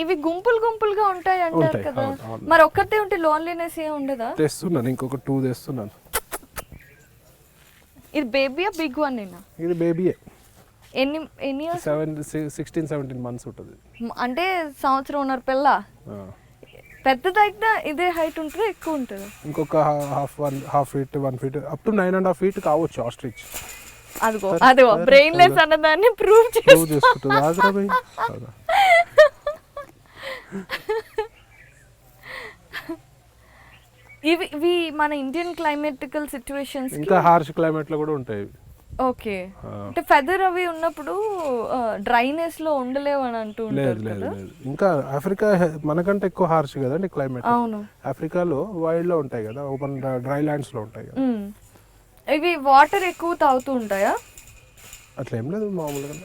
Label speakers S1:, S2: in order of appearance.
S1: ఇవి గుంపులు గుంపులుగా ఉంటాయి అంటారు కదా, మరి ఒక్కటే ఉంటే లోన్లీనెస్ ఏం ఉండదా?
S2: తెస్తున్నాను, ఇంకొక 2 తెస్తున్నాను.
S1: ఇది బేబీయా బిగ్ వన్ నేనా?
S2: ఇది బేబీయే.
S1: ఎన్ని ఎన్ని ఇయర్స్?
S2: 16-17 మంత్స్ ఉంటుంది.
S1: అంటే సంవత్సరం ఉన్నారు పిల్ల. పెద్దదైతే ఇదే హైట్ ఉంటుందా ఎక్కువ ఉంటుందా?
S2: ఇంకొక half feet 1 feet up to 9.5 feet కావచ్చు ఆస్ట్రిచ్.
S1: అదిగో బ్రెయిన్లెస్ అన్నదాన్ని ప్రూవ్
S2: చేసుకుంటుంది.
S1: ఇవి మన ఇండియన్ క్లైమేటికల్ సిచ్యువేషన్స్
S2: ఇంకా హార్ష్ క్లైమేట్ లో కూడా ఉంటాయి.
S1: ఓకే, అంటే ఫెదర్ అవి ఉన్నప్పుడు డ్రైనెస్ లో ఉండలేవు అని అంటూ ఉంటారు కదా.
S2: ఇంకా ఆఫ్రికా మనకంటే ఎక్కువ హార్ష్ కదండి క్లైమేట్.
S1: అవును,
S2: ఆఫ్రికాలో వైల్డ్ లో ఉంటాయి కదా, ఓపెన్ డ్రై ల్యాండ్స్ లో ఉంటాయి కదా.
S1: ఇవి వాటర్ ఎక్కువ తాగుతూ ఉంటాయా?
S2: అట్లా ఏం లేదు, మామూలుగా.